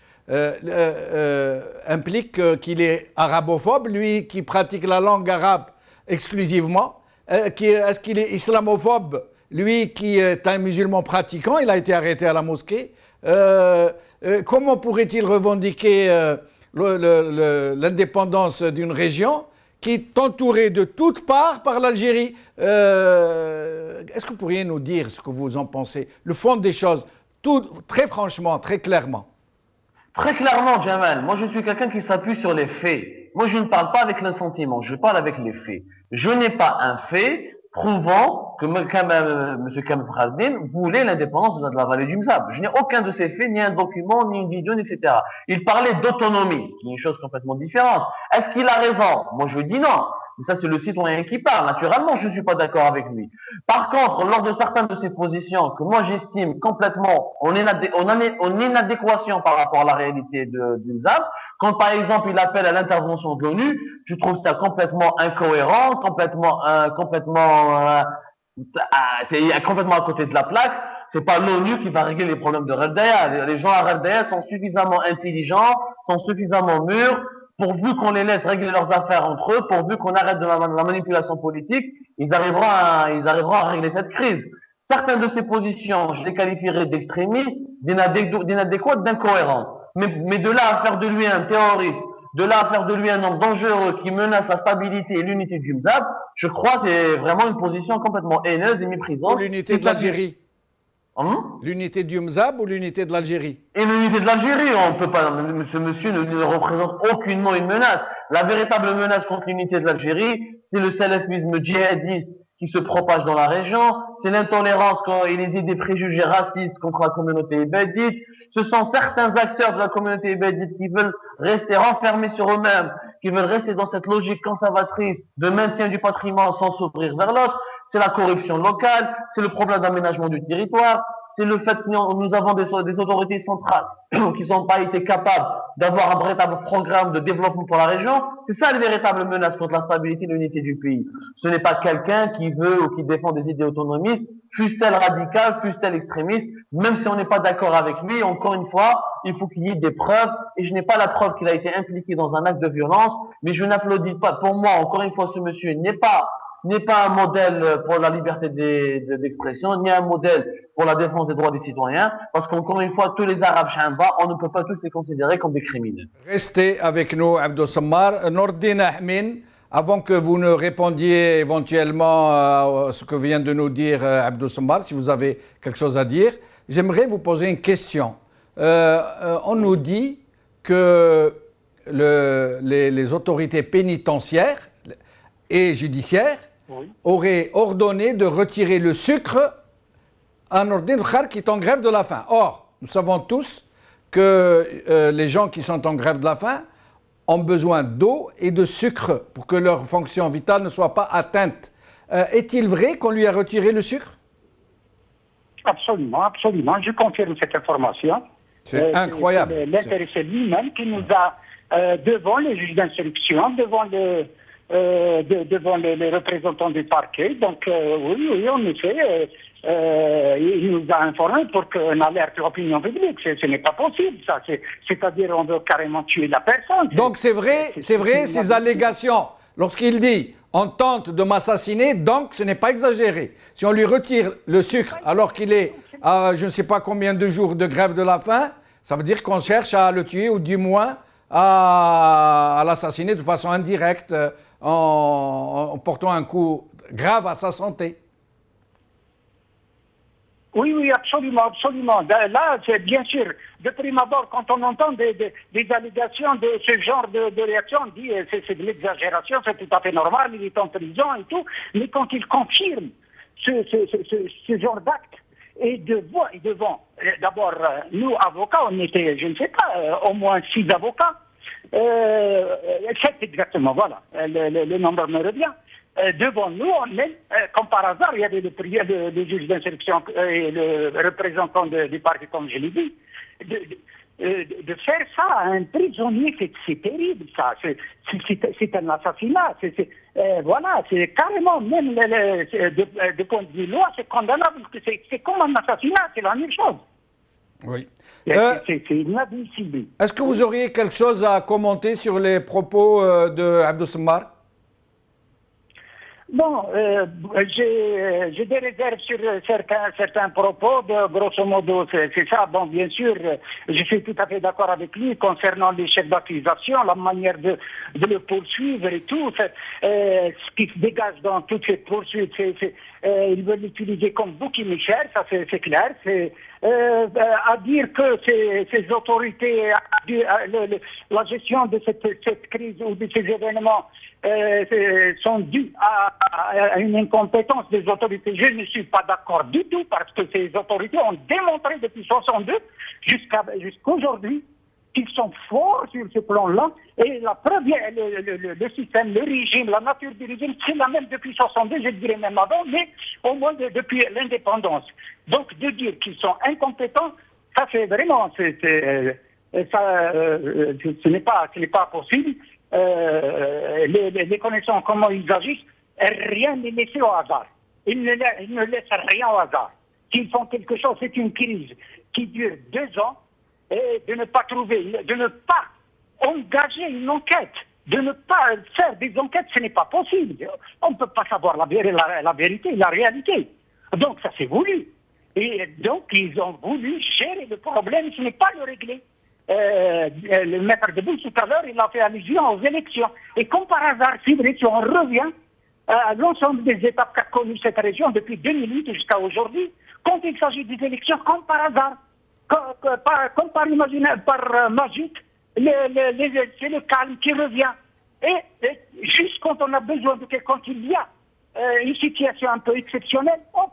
implique qu'il est arabophobe, lui qui pratique la langue arabe exclusivement? Est-ce qu'il est islamophobe, lui qui est un musulman pratiquant? Il a été arrêté à la mosquée. Comment pourrait-il revendiquer l'indépendance d'une région qui est entourée de toutes parts par l'Algérie? Est-ce que vous pourriez nous dire ce que vous en pensez, le fond des choses, très franchement, très clairement? Très clairement, Jamal, moi je suis quelqu'un qui s'appuie sur les faits. Moi je ne parle pas avec l'insentiment, je parle avec les faits. Je n'ai pas un fait prouvant que M. Kamel Fradé voulait l'indépendance de la vallée du Mzab. Je n'ai aucun de ces faits, ni un document, ni une vidéo, etc. Il parlait d'autonomie, ce qui est une chose complètement différente. Est-ce qu'il a raison? Moi je dis non. Mais ça, c'est le citoyen qui parle. Naturellement, je ne suis pas d'accord avec lui. Par contre, lors de certaines de ses positions que moi j'estime complètement en inadéquation par rapport à la réalité du Mzab, quand par exemple il appelle à l'intervention de l'ONU, je trouve ça complètement incohérent, complètement à côté de la plaque. C'est pas l'ONU qui va régler les problèmes de Gherdaya. Les gens à Gherdaya sont suffisamment intelligents, sont suffisamment mûrs, pourvu qu'on les laisse régler leurs affaires entre eux, pourvu qu'on arrête de la manipulation politique, ils arriveront à régler cette crise. Certaines de ces positions, je les qualifierais d'extrémistes, d'inadéquates, d'incohérentes. Mais de là à faire de lui un terroriste, de là à faire de lui un homme dangereux qui menace la stabilité et l'unité du Mzab, je crois que c'est vraiment une position complètement haineuse et méprisante. Ou l'unité de l'Algérie. L'unité du Mzab ou l'unité de l'Algérie? Et l'unité de l'Algérie, on peut pas, ce monsieur ne représente aucunement une menace. La véritable menace contre l'unité de l'Algérie, c'est le salafisme djihadiste qui se propagent dans la région, c'est l'intolérance et les idées préjugés racistes contre la communauté ibadite, ce sont certains acteurs de la communauté ibadite qui veulent rester renfermés sur eux-mêmes, qui veulent rester dans cette logique conservatrice de maintien du patrimoine sans s'ouvrir vers l'autre, c'est la corruption locale, c'est le problème d'aménagement du territoire, c'est le fait que nous avons des autorités centrales qui n'ont pas été capables d'avoir un véritable programme de développement pour la région. C'est ça les véritables menaces contre la stabilité et l'unité du pays. Ce n'est pas quelqu'un qui veut ou qui défend des idées autonomistes, fût-elle radicales, fût-elle extrémistes, même si on n'est pas d'accord avec lui, encore une fois, il faut qu'il y ait des preuves, et je n'ai pas la preuve qu'il a été impliqué dans un acte de violence, mais je n'applaudis pas. Pour moi, encore une fois, ce monsieur n'est pas un modèle pour la liberté d'expression, ni un modèle pour la défense des droits des citoyens, parce qu'encore une fois, tous les Arabes chamba, on ne peut pas tous les considérer comme des criminels. Restez avec nous, Abdou Sammar. Nordine Ahmin, avant que vous ne répondiez éventuellement à ce que vient de nous dire Abdou Sammar, si vous avez quelque chose à dire, j'aimerais vous poser une question. On nous dit que les autorités pénitentiaires et judiciaires auraient ordonné de retirer le sucre à Nordine Khar qui est en grève de la faim. Or, nous savons tous que les gens qui sont en grève de la faim ont besoin d'eau et de sucre pour que leur fonction vitale ne soit pas atteinte. Est-il vrai qu'on lui a retiré le sucre? Absolument, absolument. Je confirme cette information. C'est incroyable. C'est l'intéressé lui-même qui nous a, devant les juges d'instruction, devant les représentants du parquet. Donc, oui, en effet, il nous a informé pour qu'on alerte l'opinion publique. Ce n'est pas possible, ça. C'est-à-dire, on veut carrément tuer la personne. Donc, c'est vrai, ces allégations. Lorsqu'il dit on tente de m'assassiner, donc ce n'est pas exagéré. Si on lui retire le sucre alors qu'il est à je ne sais pas combien de jours de grève de la faim, ça veut dire qu'on cherche à le tuer ou du moins à l'assassiner de façon indirecte en portant un coup grave à sa santé. Oui, absolument, absolument. Là, c'est bien sûr, de prime abord, quand on entend des allégations de ce genre de réaction, on dit c'est de l'exagération, c'est tout à fait normal, il est en prison et tout. Mais quand il confirme ce genre d'acte, et devant, d'abord, nous, avocats, on était, je ne sais pas, au moins 6 avocats, 7 exactement, voilà, le nombre me revient. Devant nous, on est, comme par hasard, il y avait le juge d'instruction et le représentant du parquet, comme je l'ai dit. De faire ça à un prisonnier, c'est terrible, ça. C'est un assassinat. Voilà, c'est carrément, même de point de vue loi, c'est condamnable. C'est comme un assassinat, c'est la même chose. Oui. C'est inadmissible. Est-ce que vous auriez quelque chose à commenter sur les propos de Abdou Sammar? Bon, j'ai des réserves sur certains propos, grosso modo, c'est ça. Bon, bien sûr, je suis tout à fait d'accord avec lui concernant les chefs d'accusation, la manière de le poursuivre et tout. Ce qui se dégage dans toute cette poursuite, ils veulent l'utiliser comme bouc émissaire, ça c'est clair. À dire que ces autorités, la gestion de cette crise ou de ces événements sont dus à une incompétence des autorités. Je ne suis pas d'accord du tout parce que ces autorités ont démontré depuis 1962 jusqu'aujourd'hui qu'ils sont forts sur ce plan-là. Et la preuve, le système, le régime, la nature du régime, c'est la même depuis 1962, je dirais même avant, mais au moins depuis l'indépendance. Donc de dire qu'ils sont incompétents, ça c'est vraiment, ce n'est pas possible. Les connaissants, comment ils agissent, rien n'est laissé au hasard. Ils ne laissent rien au hasard. S'ils font quelque chose, c'est une crise qui dure 2 ans, et de ne pas engager une enquête, de ne pas faire des enquêtes, ce n'est pas possible. On ne peut pas savoir la vérité, la réalité. Donc ça c'est voulu. Et donc ils ont voulu gérer le problème, ce n'est pas le régler. Le maître de Bouche tout à l'heure, il a fait allusion aux élections. Et comme par hasard, si on revient à l'ensemble des étapes qu'a connues cette région depuis 2008 jusqu'à aujourd'hui, quand il s'agit des élections, comme par hasard, comme par magie, c'est le calme qui revient. Et juste quand on a besoin de quelqu'un, quand il y a une situation un peu exceptionnelle, hop,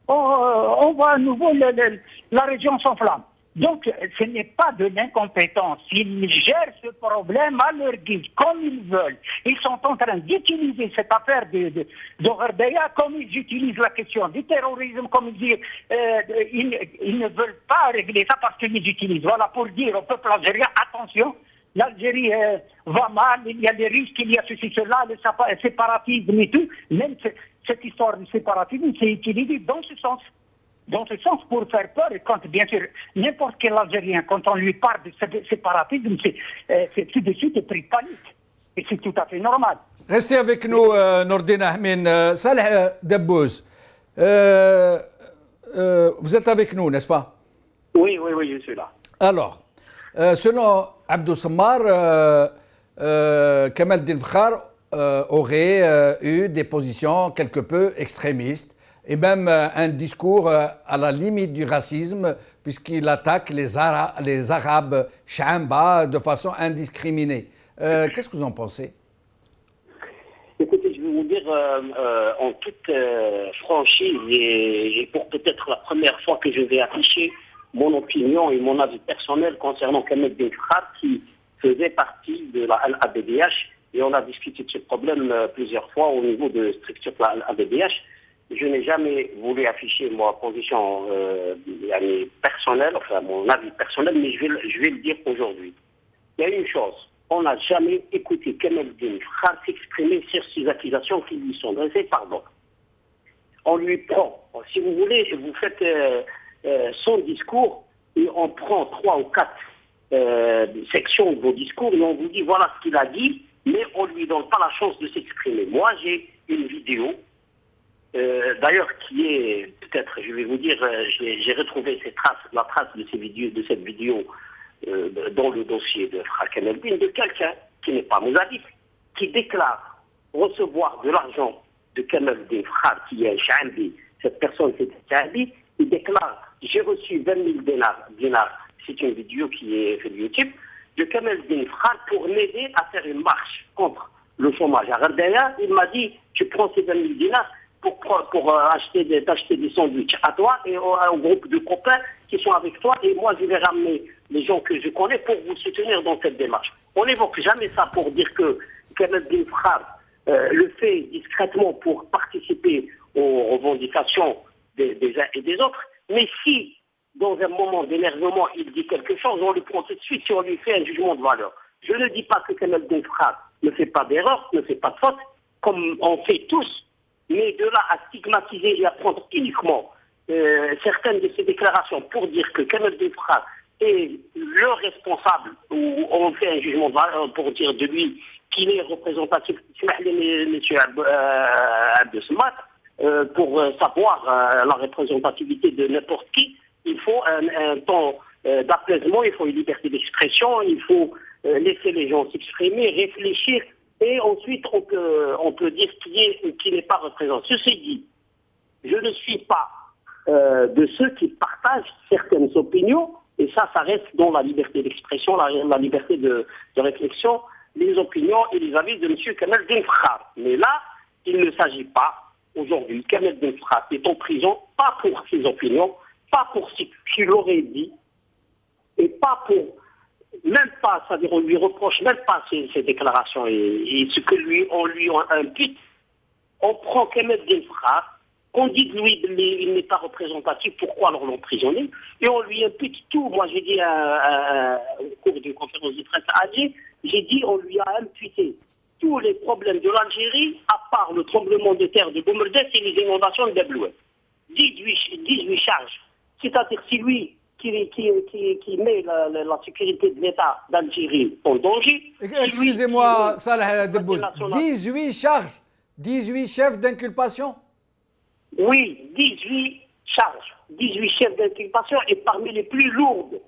on voit à nouveau la région s'enflamme. Donc, ce n'est pas de l'incompétence. Ils gèrent ce problème à leur guise, comme ils veulent. Ils sont en train d'utiliser cette affaire de Gherdaya comme ils utilisent la question du terrorisme, comme ils disent. Ils ne veulent pas régler ça parce qu'ils les utilisent. Voilà, pour dire au peuple algérien, attention, l'Algérie va mal, il y a des risques, il y a ceci, cela, le séparatisme et tout. Même cette histoire du séparatisme, c'est utilisé dans ce sens. Dans ce sens, pour faire peur, et quand, bien sûr, n'importe quel Algérien, quand on lui parle de séparatisme, c'est tout de suite pris de panique. Et c'est tout à fait normal. Restez avec nous, Nordin Ahmed. Saleh Debbouz, vous êtes avec nous, n'est-ce pas? Oui, je suis là. Alors, selon Abdou Sammar, Kemal El Fakhar aurait eu des positions quelque peu extrémistes et même un discours à la limite du racisme puisqu'il attaque les Arabes Chamba de façon indiscriminée. Qu'est-ce que vous en pensez? Écoutez, je vais vous dire en toute franchise et pour peut-être la première fois que je vais afficher mon opinion et mon avis personnel concernant Kemal El Fakhar qui faisait partie de la LABDH et on a discuté de ce problème plusieurs fois au niveau de structure de la LABDH. Je n'ai jamais voulu afficher ma position personnelle, enfin mon avis personnel, mais je vais le dire aujourd'hui. Il y a une chose, on n'a jamais écouté Kemal El Fakhar s'exprimer sur ces accusations qui lui sont dressées par d'autres. On lui prend, si vous voulez, vous faites son discours et on prend 3 ou 4 sections de vos discours et on vous dit voilà ce qu'il a dit, mais on ne lui donne pas la chance de s'exprimer. Moi, j'ai une vidéo. D'ailleurs, qui est peut-être, je vais vous dire, j'ai retrouvé la trace de cette vidéo dans le dossier de Frère Kemal El, de quelqu'un qui n'est pas mouzabite, qui déclare recevoir de l'argent de Kemal El Fakhar, qui est un Cha'ambi. Cette personne, c'est un Cha'ambi, il déclare j'ai reçu 20 000 dinars. C'est une vidéo qui est faite sur YouTube, de Kemal El Fakhar pour m'aider à faire une marche contre le chômage à Gherdaya. Il m'a dit tu prends ces 20 000 dinars pour acheter des sandwichs à toi et au groupe de copains qui sont avec toi et moi je vais ramener les gens que je connais pour vous soutenir dans cette démarche. On n'évoque jamais ça pour dire que Kemal El Fakhar le fait discrètement pour participer aux revendications des uns et des autres, mais si dans un moment d'énervement il dit quelque chose, on le prend tout de suite si on lui fait un jugement de valeur. Je ne dis pas que Kemal El Fakhar ne fait pas d'erreur, ne fait pas de faute, comme on fait tous. Mais de là à stigmatiser et à prendre uniquement certaines de ces déclarations pour dire que Kemal El Fakhar est le responsable, ou on fait un jugement pour dire de lui qu'il est représentatif, monsieur Abdou Sammar, pour savoir la représentativité de n'importe qui, il faut un temps d'apaisement, il faut une liberté d'expression, il faut laisser les gens s'exprimer, réfléchir. Et ensuite, on peut dire qui n'est pas représenté. Ceci dit, je ne suis pas de ceux qui partagent certaines opinions, et ça reste dans la liberté d'expression, la liberté de réflexion, les opinions et les avis de M. Kemal El Fakhar. Mais là, il ne s'agit pas, aujourd'hui, Kemal El Fakhar est en prison, pas pour ses opinions, pas pour ce qu'il aurait dit, et pas pour... Même pas, c'est-à-dire on lui reproche même pas ses déclarations et ce que on lui impute. On prend Kemal El Fakhar, on dit que lui il n'est pas représentatif, pourquoi alors l'emprisonner, et on lui impute tout. Moi j'ai dit au cours d'une conférence de presse à Alger, j'ai dit on lui a imputé tous les problèmes de l'Algérie à part le tremblement de terre de Boumerdès et les inondations de Deblouet. 18 charges. C'est-à-dire si lui qui met la sécurité de l'État d'Algérie en danger. Excusez-moi, Saleh Debbouz, 18 charges, 18 chefs d'inculpation? Oui, 18 charges, 18 chefs d'inculpation et parmi les plus lourdes.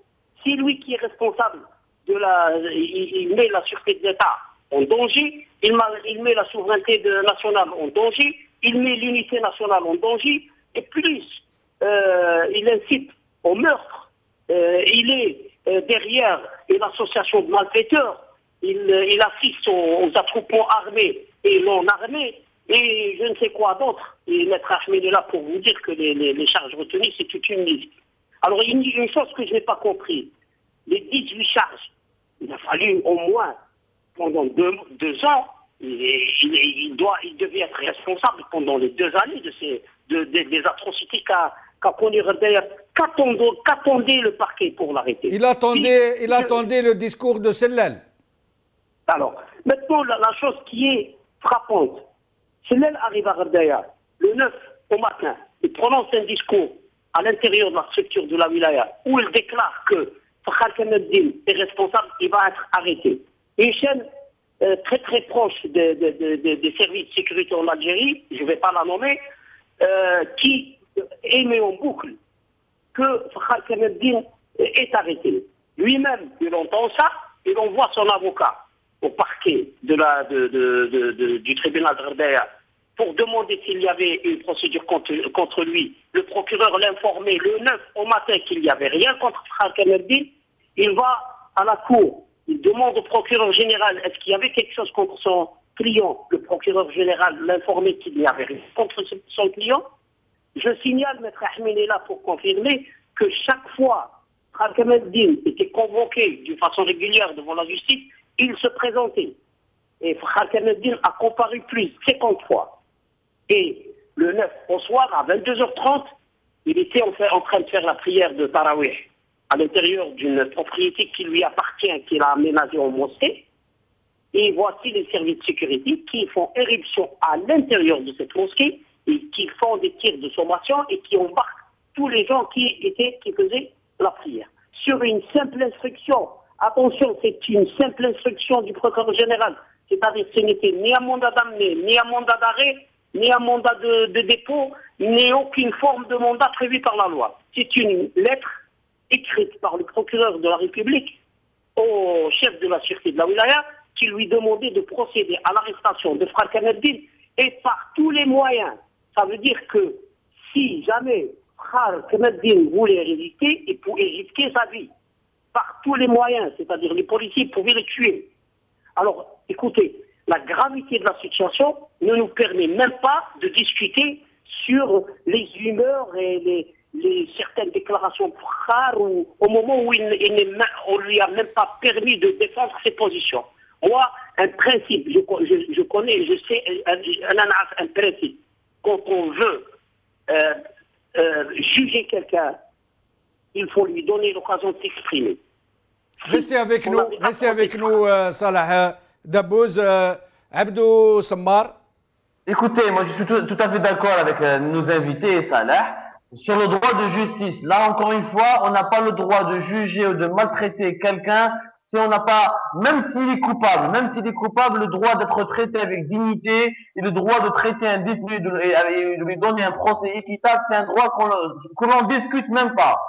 C'est lui qui est responsable il met la sécurité de l'État en danger, il met la souveraineté nationale en danger, il met l'unité nationale en danger, et plus il incite au meurtre. Il est derrière une association de malfaiteurs, il assiste aux attroupements armés et non armés, et je ne sais quoi d'autre. Et Maître Ahmed est là pour vous dire que les charges retenues, c'est toute une liste. Alors, il y a une chose que je n'ai pas compris. Les 18 charges, il a fallu au moins, pendant deux ans, il devait être responsable pendant les 2 années des atrocités qu'a connu Gherdaya. Qu'attendait le parquet pour l'arrêter? Il attendait le discours de Sellel. Alors, maintenant, la chose qui est frappante, Sellel arrive à Gherdaya le 9 au matin, il prononce un discours à l'intérieur de la structure de la wilaya où il déclare que Fakhar Kameldine est responsable, il va être arrêté. Une chaîne très très proche des services de sécurité en Algérie, je ne vais pas la nommer, qui émet en boucle que Fakhar Kameldine est arrêté. Lui-même, il entend ça, il envoie son avocat au parquet du tribunal de Gherdaya pour demander s'il y avait une procédure contre lui. Le procureur l'informait le 9 au matin qu'il n'y avait rien contre Fakhar Kameldine. Il va à la cour, il demande au procureur général est-ce qu'il y avait quelque chose contre son client. Le procureur général l'informait qu'il n'y avait rien contre son client. Je signale, Maître Ahmed est là pour confirmer que chaque fois Fakhar Kameldine était convoqué d'une façon régulière devant la justice, il se présentait. Et Fakhar Kameldine a comparu plus, 50 fois. Et le 9 au soir, à 22h30, il était en train de faire la prière de Tarawih à l'intérieur d'une propriété qui lui appartient, qu'il a aménagée en mosquée. Et voici les services de sécurité qui font éruption à l'intérieur de cette mosquée et qui font des tirs de sommation et qui embarquent tous les gens qui faisaient la prière. Sur une simple instruction, attention, c'est une simple instruction du procureur général, c'est-à-dire que ce n'était ni un mandat d'amener, ni un mandat d'arrêt, ni un mandat de dépôt, ni aucune forme de mandat prévu par la loi. C'est une lettre écrite par le procureur de la République au chef de la sûreté de la wilaya qui lui demandait de procéder à l'arrestation de Fakhar Kameldine et par tous les moyens. Ça veut dire que si jamais Fakhar Kameldine voulait résister, il pouvait risquer sa vie. Par tous les moyens, c'est-à-dire les policiers pouvaient le tuer. Alors, écoutez, la gravité de la situation ne nous permet même pas de discuter sur les humeurs et certaines déclarations de Fakhar au moment où on lui a même pas permis de défendre ses positions. Moi, un principe, je connais, je sais, un principe. Quand on veut juger quelqu'un, il faut lui donner l'occasion de s'exprimer. Restez avec nous, Salah Dabbouz. Abdou Sammar. Écoutez, moi je suis tout à fait d'accord avec nos invités, Salah. Sur le droit de justice, là encore une fois, on n'a pas le droit de juger ou de maltraiter quelqu'un si on n'a pas, même s'il est coupable, le droit d'être traité avec dignité et le droit de traiter un détenu et de lui donner un procès équitable, c'est un droit que l'on discute même pas.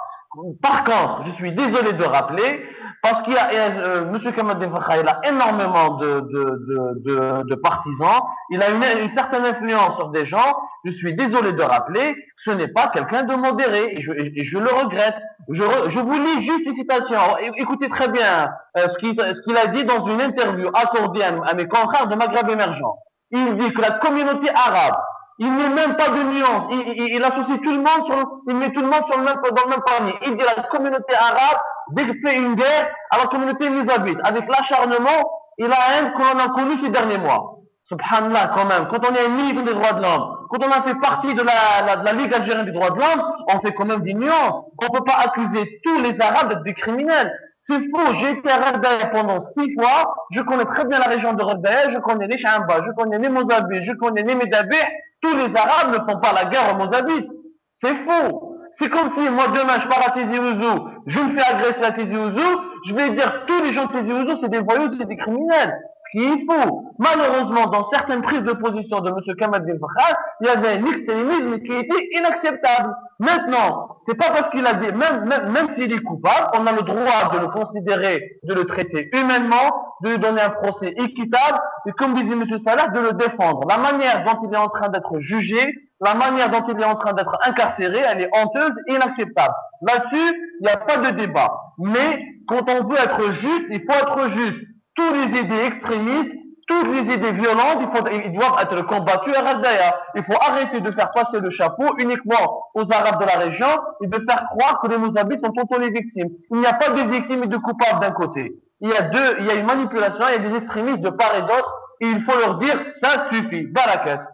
Par contre, je suis désolé de rappeler, parce qu'il y a Monsieur Kameldine Fakhar, il a énormément de partisans, il a une certaine influence sur des gens. Je suis désolé de rappeler que ce n'est pas quelqu'un de modéré, et je le regrette. Je vous lis juste une citation. Écoutez très bien ce qu'il a dit dans une interview accordée à mes confrères de Maghreb émergent. Il dit que la communauté arabe, il met même pas de nuance. Il associe tout le monde il met tout le monde dans le même panier. Il dit la communauté arabe, dès qu'il fait une guerre, à la communauté mosabite, avec l'acharnement et la haine que l'on a connu ces derniers mois. Subhanallah, quand même. Quand on est un militant des droits de l'homme, quand on a fait partie de la Ligue algérienne des droits de l'homme, on fait quand même des nuances. On peut pas accuser tous les Arabes d'être des criminels. C'est faux. J'ai été à Gherdaya pendant 6 fois. Je connais très bien la région de Gherdaya. Je connais les Chamba, je connais les Mozabites, je connais les Médabih. Tous les Arabes ne font pas la guerre aux Mozabites. C'est faux. C'est comme si moi demain je pars à Tizi Ouzou, je me fais agresser à Tizi Ouzou, je vais dire tous les gens de Tizi Ouzou c'est des voyous, c'est des criminels. Ce qui est faux. Malheureusement, dans certaines prises de position de M. Kameldine Fakhar, il y avait un extrémisme qui était inacceptable. Maintenant, c'est pas parce qu'il a dit, même s'il est coupable, on a le droit de le considérer, de le traiter humainement, de lui donner un procès équitable, et comme disait M. Salah, de le défendre. La manière dont il est en train d'être jugé, la manière dont il est en train d'être incarcéré, elle est honteuse et inacceptable. Là-dessus, il n'y a pas de débat. Mais quand on veut être juste, il faut être juste. Tous les idées extrémistes, Toutes les idées violentes, ils doivent être combattues à Raddaya. Il faut arrêter de faire passer le chapeau uniquement aux Arabes de la région et de faire croire que les Mozambiques sont autant les victimes. Il n'y a pas de victimes et de coupables d'un côté. Il y a une manipulation, il y a des extrémistes de part et d'autre, et il faut leur dire, ça suffit. Barakat.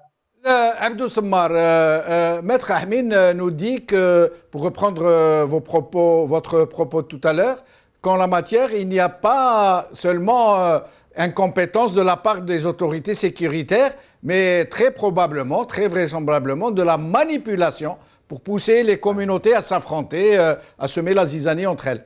Abdou Semmar, Maître Ahmin nous dit que, pour reprendre votre propos tout à l'heure, qu'en la matière, il n'y a pas seulement incompétence de la part des autorités sécuritaires, mais très probablement, très vraisemblablement, de la manipulation pour pousser les communautés à s'affronter, à semer la zizanie entre elles.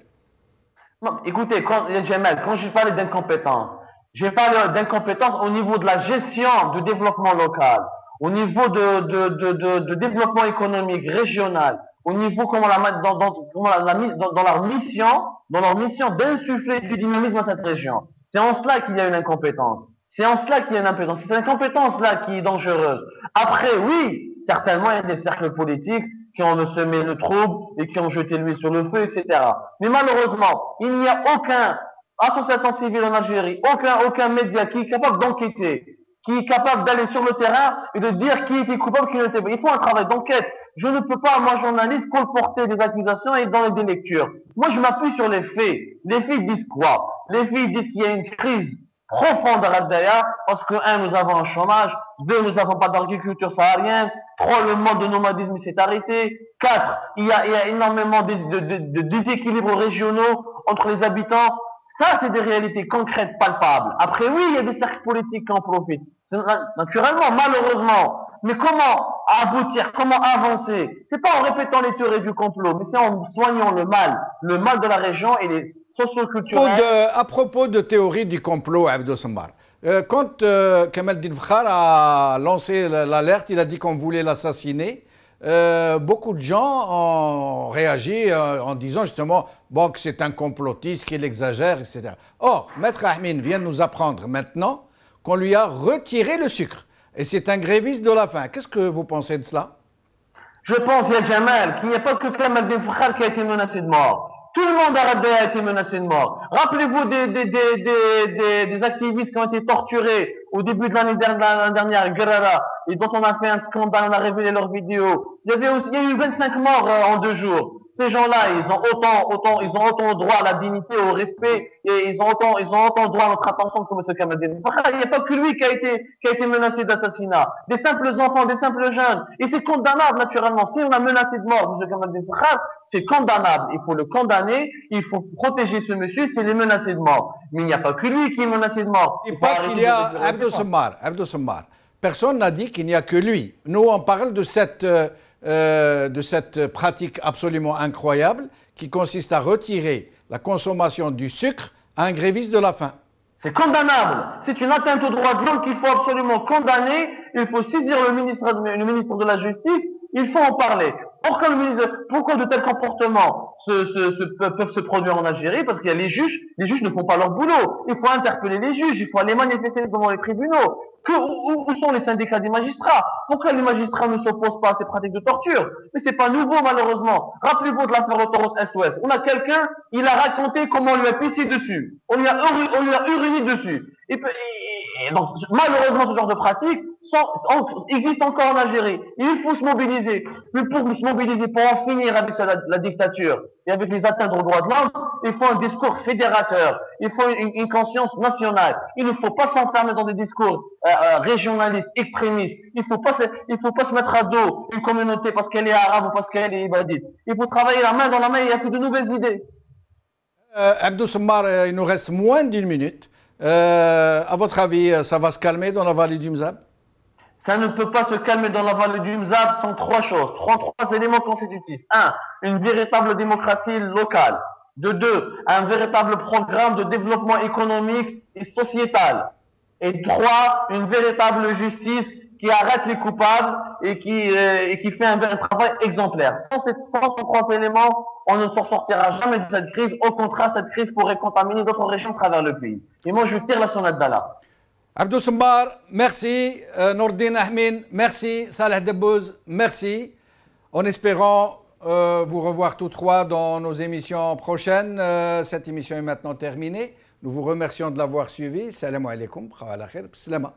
Non, écoutez, Jamal, quand je parle d'incompétence, j'ai parlé d'incompétence au niveau de la gestion du développement local, au niveau de développement économique régional, au niveau dans leur mission d'insuffler du dynamisme à cette région. C'est en cela qu'il y a une incompétence. C'est en cela qu'il y a une incompétence. C'est cette incompétence-là qui est dangereuse. Après, oui, certainement, il y a des cercles politiques qui ont semé le trouble et qui ont jeté l'huile sur le feu, etc. Mais malheureusement, il n'y a aucune association civile en Algérie, aucun média qui est capable d'enquêter, qui est capable d'aller sur le terrain et de dire qui était coupable, qui n'était pas. Il faut un travail d'enquête. Je ne peux pas, moi, journaliste, colporter des accusations et donner des lectures. Moi, je m'appuie sur les faits. Les faits disent quoi? Les faits disent qu'il y a une crise profonde à Raddaya, parce que, un, nous avons un chômage, deux, nous n'avons pas d'agriculture saharienne, trois, le mode de nomadisme s'est arrêté, quatre, il y a énormément de déséquilibres régionaux entre les habitants. Ça, c'est des réalités concrètes, palpables. Après, oui, il y a des cercles politiques qui en profitent. Naturellement, malheureusement. Mais comment aboutir, comment avancer? C'est pas en répétant les théories du complot, mais c'est en soignant le mal de la région et les socioculturels. À propos de théorie du complot, Abdou Semmar, quand Kamel Fakhar a lancé l'alerte, il a dit qu'on voulait l'assassiner. Beaucoup de gens ont réagi en disant justement bon, que c'est un complotiste, qu'il exagère, etc. Or, Maître Ahmin vient de nous apprendre maintenant qu'on lui a retiré le sucre. Et c'est un gréviste de la faim. Qu'est-ce que vous pensez de cela? Je pense, ya Jamal, qu'il n'y a pas que Kamel Fakhar qui a été menacé de mort. Tout le monde à Raddaya a été menacé de mort. Rappelez-vous des activistes qui ont été torturés au début de l'année dernière, Guerrara, et dont on a fait un scandale, on a révélé leurs vidéos. Il y a eu 25 morts en 2 jours. Ces gens-là, ils ont autant droit à la dignité, au respect, et ils ont autant droit à notre attention que M. Kamel. Il n'y a pas que lui qui a été menacé d'assassinat. Des simples enfants, des simples jeunes. Et c'est condamnable, naturellement. Si on a menacé de mort M. Kamel, c'est condamnable. Il faut le condamner, il faut protéger ce monsieur, c'est les menacé de mort. Mais il n'y a pas que lui qui est menacé de mort. Il pas qu'il y a Abdou Semmar. Personne n'a dit qu'il n'y a que lui. Nous, on parle de cette pratique absolument incroyable qui consiste à retirer la consommation du sucre à un gréviste de la faim. C'est condamnable. C'est une atteinte aux droits de l'homme qu'il faut absolument condamner. Il faut saisir le ministre de la Justice. Il faut en parler. Pourquoi de tels comportements peuvent se produire en Algérie? Parce qu'il y a les juges ne font pas leur boulot. Il faut interpeller les juges, il faut aller manifester devant les tribunaux. Où sont les syndicats des magistrats? Pourquoi les magistrats ne s'opposent pas à ces pratiques de torture? Mais c'est pas nouveau, malheureusement. Rappelez-vous de l'affaire autoroute Est-Ouest. On a quelqu'un, il a raconté comment on lui a pissé dessus. On lui a uriné dessus. Et donc, malheureusement, ce genre de pratique existe encore en Algérie. Et il faut se mobiliser. Mais pour se mobiliser, pour en finir avec la dictature et avec les atteintes aux droits de l'homme, il faut un discours fédérateur. Il faut une conscience nationale. Il ne faut pas s'enfermer dans des discours régionalistes, extrémistes. Il faut pas se mettre à dos une communauté parce qu'elle est arabe ou parce qu'elle est ibadite. Il faut travailler la main dans la main et il y a de nouvelles idées. Abdou Semmar, il nous reste moins d'1 minute. À votre avis, ça va se calmer dans la vallée du Mzab? Ça ne peut pas se calmer dans la vallée du Mzab sans 3 choses, 3 éléments constitutifs. 1. Une véritable démocratie locale. De 2. Un véritable programme de développement économique et sociétal. Et 3. Une véritable justice qui arrête les coupables et qui fait un travail exemplaire. Sans ces 3 éléments, on ne s'en sortira jamais de cette crise. Au contraire, cette crise pourrait contaminer d'autres régions à travers le pays. Et moi, je tire la sonnette d'Allah. Abdou Semmar, merci. Nourdine Ahmin, merci. Saleh Debbouz, merci. En espérant vous revoir tous 3 dans nos émissions prochaines. Cette émission est maintenant terminée. Nous vous remercions de l'avoir suivi. Salam alaikum. Khala khair. Bislama.